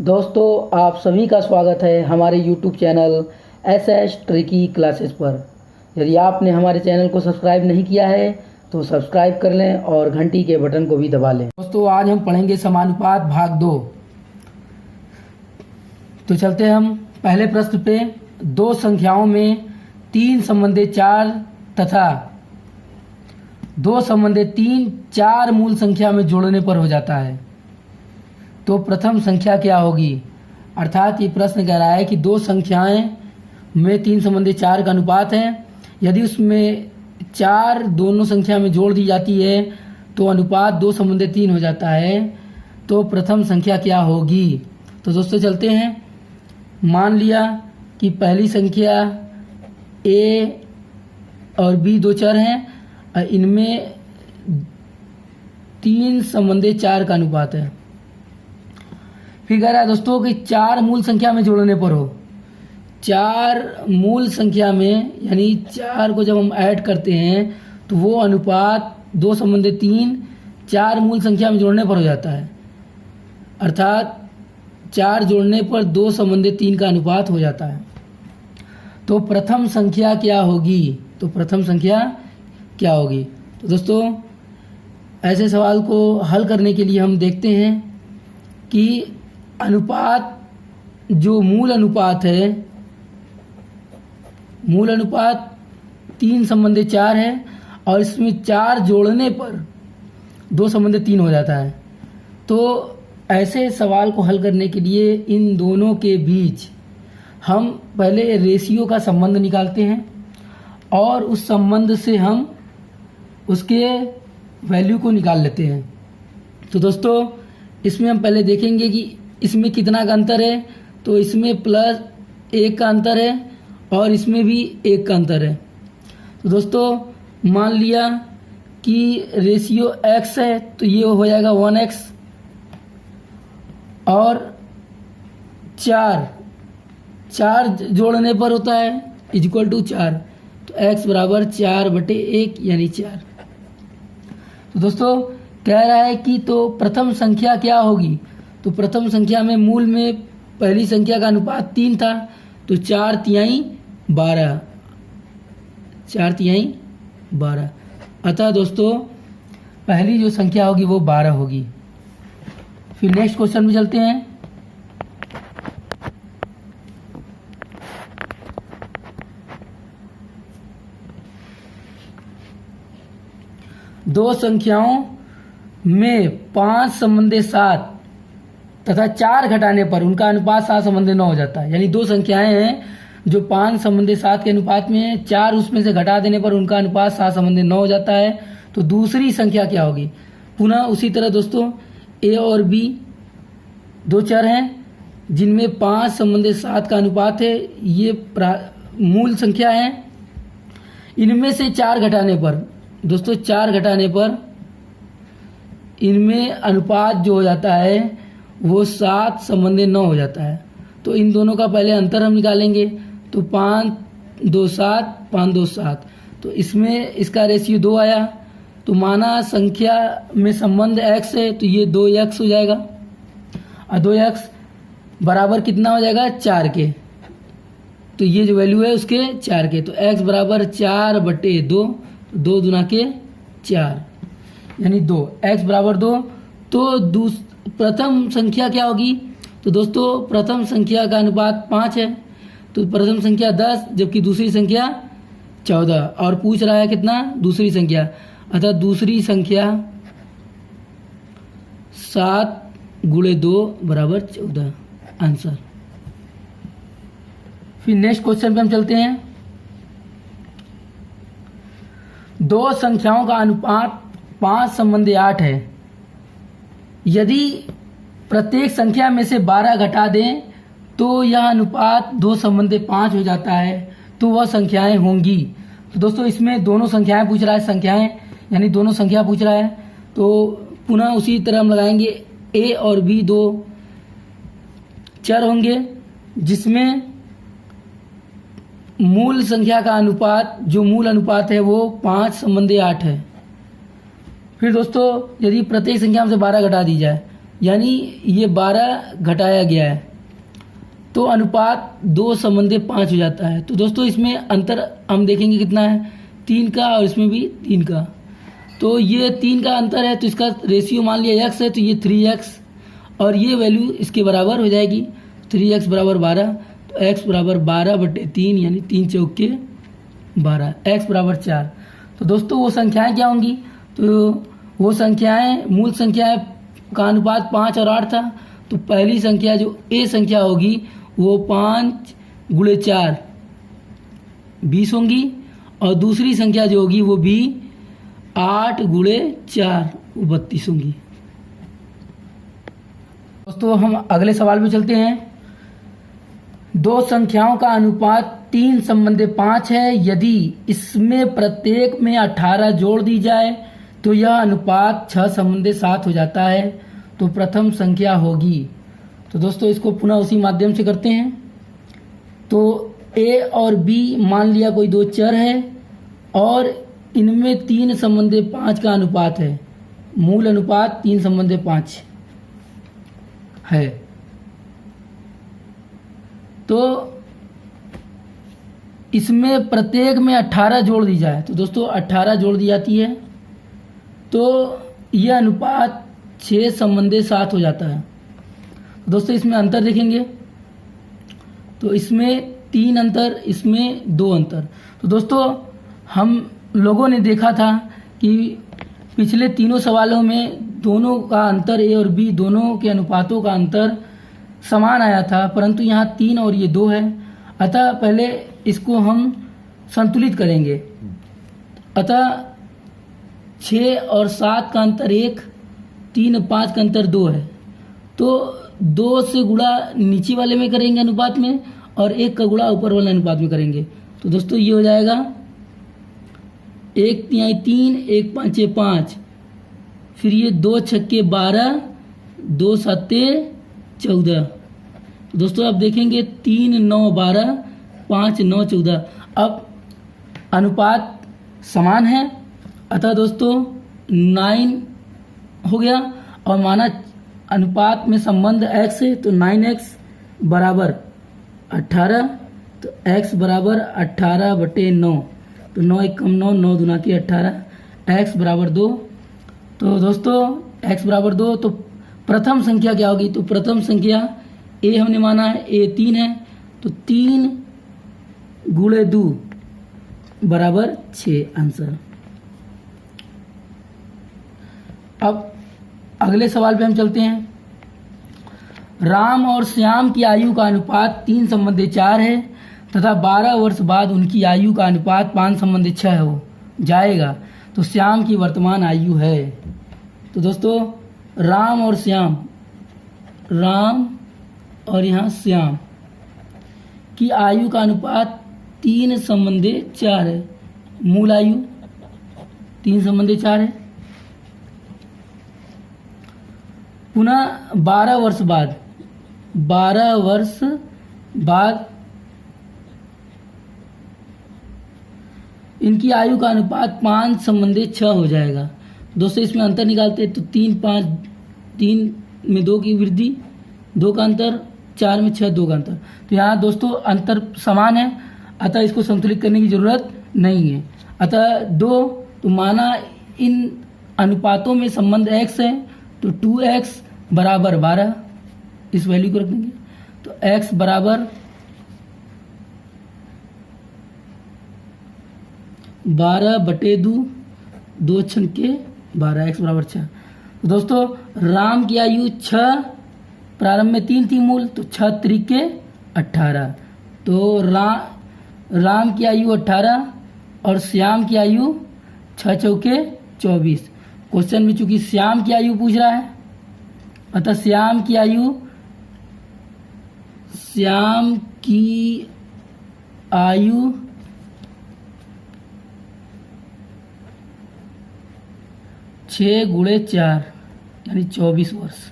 दोस्तों, आप सभी का स्वागत है हमारे YouTube channel SS tricky classes पर। यदि आपने हमारे चैनल को सब्सक्राइब नहीं किया है तो सब्सक्राइब कर लें और घंटी के बटन को भी दबा लें। दोस्तों, आज हम पढ़ेंगे समानुपात भाग 2। तो चलते हैं हम पहले प्रश्न पे। दो संख्याओं में 3 संबंधित 4 तथा 2 संबंधित 3 4 मूल संख्या में जोड़ने पर हो जाता है, तो प्रथम संख्या क्या होगी। अर्थात ये प्रश्न कह रहा है कि दो संख्याएं में 3 संबंधित 4 का अनुपात है। यदि उसमें 4 दोनों संख्या में जोड़ दी जाती है तो अनुपात 2 संबंधित 3 हो जाता है, तो प्रथम संख्या क्या होगी। तो दोस्तों चलते हैं। मान लिया कि पहली संख्या a और b दो चर हैं, इनमें 3 संबंधित 4 का अनुपात है। फिर कह रहा है दोस्तों कि 4 मूल संख्या में जोड़ने पर हो। 4 मूल संख्या में यानी 4 को जब हम ऐड करते हैं तो वो अनुपात 2 संबंधित 3 4 मूल संख्या में जोड़ने पर हो जाता है। अर्थात 4 जोड़ने पर 2 संबंधित 3 का अनुपात हो जाता है। तो प्रथम संख्या क्या होगी। तो दोस्तों ऐसे सवाल को हल करने के लिए हम देखते हैं कि अनुपात जो मूल अनुपात है, मूल अनुपात 3 संबंधित 4 है और इसमें 4 जोड़ने पर 2 संबंधित 3 हो जाता है। तो ऐसे सवाल को हल करने के लिए इन दोनों के बीच हम पहले रेशियो का संबंध निकालते हैं और उस संबंध से हम उसके वैल्यू को निकाल लेते हैं। तो दोस्तों इसमें हम पहले देखेंगे कि इसमें कितना का अंतर है। तो इसमें +1 का अंतर है और इसमें भी 1 का अंतर है। तो दोस्तों मान लिया कि रेशियो x है तो ये हो जाएगा 1x और 4 जोड़ने पर होता है =4। तो x बराबर 4/1 यानी 4। तो दोस्तों कह रहा है कि तो प्रथम संख्या क्या होगी। तो प्रथम संख्या में मूल में पहली संख्या का अनुपात 3 था, तो 4/3 12। अतः दोस्तों पहली जो संख्या होगी वो 12 होगी। फिर नेक्स्ट क्वेश्चन में चलते हैं। दो संख्याओं में 5 संबंधित 7 तथा 4 घटाने पर उनका अनुपात 7 संबंधित 9 हो जाता है। यानी दो संख्याएं हैं जो 5 संबंधित 7 के अनुपात में है, 4 उसमें से घटा देने पर उनका अनुपात 7 संबंधित 9 हो जाता है। तो दूसरी संख्या क्या होगी। पुनः उसी तरह दोस्तों a और b दो चर हैं जिनमें 5 संबंधित 7 का अनुपात है। ये मूल संख्या है। इनमें से 4 घटाने पर दोस्तों 4 घटाने पर इनमें अनुपात जो हो जाता है वो 7 संबंधित 9 हो जाता है। तो इन दोनों का पहले अंतर हम निकालेंगे। तो 5 2 7 5 2 7। तो इसमें इसका रेशियो 2 आया। तो माना संख्या में संबंध x है तो ये 2x हो जाएगा और 2x बराबर कितना हो जाएगा 4 के। तो ये जो वैल्यू है उसके 4 के। तो x बराबर 4/2, 2 दूना के 4 यानी 2, x बराबर 2। तो प्रथम संख्या क्या होगी। तो दोस्तों प्रथम संख्या का अनुपात 5 है, तो प्रथम संख्या 10 जबकि दूसरी संख्या 14। और पूछ रहा है कितना दूसरी संख्या, अतः दूसरी संख्या 7 × 2 = 14 आंसर। फिर नेक्स्ट क्वेश्चन पे हम चलते हैं। दो संख्याओं का अनुपात 5 संबंधी 8 है। यदि प्रत्येक संख्या में से 12 घटा दें तो यह अनुपात 2 संबंधी 5 हो जाता है, तो वह संख्याएं होंगी। तो दोस्तों इसमें दोनों संख्याएं पूछ रहा है, संख्याएं यानी दोनों संख्या पूछ रहा है। तो पुनः उसी तरह हम लगाएंगे a और b दो चर होंगे जिसमें मूल संख्या का अनुपात जो मूल अनुपात है वो 5 संबंधी 8 है। फिर दोस्तों यदि प्रत्येक संख्या में से 12 घटा दी जाए यानी ये 12 घटाया गया है, तो अनुपात 2:5 हो जाता है। तो दोस्तों इसमें अंतर हम देखेंगे कितना है, 3 का, और इसमें भी 3 का। तो ये 3 का अंतर है, तो इसका रेशियो मान लिया x है, तो ये 3x, और ये वैल्यू इसके बराबर हो जाएगी 3x बराबर 12। तो x बराबर 12/3 यानी 3 चौके 12, x बराबर 4। तो दोस्तों वो संख्याएं क्या होंगी, तो वो संख्याएं मूल संख्याएं का अनुपात 5 और 8 था। तो पहली संख्या जो a संख्या होगी वो 5 गुणे 4 20 होंगी, और दूसरी संख्या जो होगी वो भी 8 गुणे 4 वो 32 होंगी। दोस्तों हम अगले सवाल पे चलते हैं। दो संख्याओं का अनुपात 3:5 है, यदि इसमें प्रत्येक में 18 जोड़ दी जाए तो यह अनुपात 6:7 हो जाता है। तो प्रथम संख्या होगी। तो दोस्तों इसको पुनः उसी माध्यम से करते हैं। तो a और b मान लिया कोई दो चर है, और इनमें 3:5 का अनुपात है, मूल अनुपात 3:5 है। तो इसमें प्रत्येक में 18 जोड़ दी जाए, तो दोस्तों 18 जोड़ दी जाती है, तो यह अनुपात 6:7 हो जाता है। दोस्तों इसमें अंतर देखेंगे, तो इसमें 3 अंतर, इसमें 2 अंतर। तो दोस्तों हम लोगों ने देखा था कि पिछले तीनों सवालों में दोनों का अंतर a और b दोनों के अनुपातों का अंतर समान आया था, परंतु यहाँ 3 और ये 2 है। अतः पहले इसको हम संतुलित करेंगे। अतः 6 और 7 का अंतर 1, 3 और 5 का अंतर 2 है। तो 2 से गुणा नीचे वाले में करेंगे अनुपात में, और 1 का गुणा ऊपर वाले अनुपात में करेंगे। तो दोस्तों ये हो जाएगा 1 तिहाई 3, 1 5 5, फिर ये 2 छक्के 12, 2 7 14। दोस्तों अब देखेंगे 3 9 12, 5 9 14। अब अनुपात समान है, अतः दोस्तों 9 हो गया, और माना अनुपात में संबंध x है, तो 9x बराबर 18। तो x बराबर 18/9, तो 9 1 कम 9, 9 दूना की 18, x बराबर 2। तो दोस्तों x बराबर 2, तो प्रथम संख्या क्या होगी, तो प्रथम संख्या a हमने माना है, a 3 है, तो 3 गुणे 2 बराबर 6 आंसर। अब अगले सवाल पे हम चलते हैं। राम और श्याम की आयु का अनुपात 3:4 है तथा 12 वर्ष बाद उनकी आयु का अनुपात 5:6 हो जाएगा। तो श्याम की वर्तमान आयु है। तो दोस्तों राम और श्याम, राम और यहाँ श्याम की आयु का अनुपात 3:4 है, मूल आयु 3:4 है। पुनः 12 वर्ष बाद, 12 वर्ष बाद इनकी आयु का अनुपात 5:6 हो जाएगा। दोस्तों इसमें अंतर निकालते हैं, तो 3 5, 3 में 2 की वृद्धि, 2 का अंतर, 4 में 6, 2 का अंतर। तो यहाँ दोस्तों अंतर समान है, अतः इसको संतुलित करने की जरूरत नहीं है। अतः 2, तो माना इन अनुपातों में संबंध x है, तो 2x बराबर 12, इस वैल्यू को रख देंगे। तो x बराबर 12/2, 2 छक्के 12, x बराबर 6। तो दोस्तों राम की आयु 6, प्रारंभ में 3 थी मूल, तो 6 त्रिके 18। तो राम की आयु 18 और श्याम की आयु 6 चौके 24। क्वेश्चन में चूंकि श्याम की आयु पूछ रहा है, अतः श्याम की आयु 6 गुणे 4 यानी 24 वर्ष।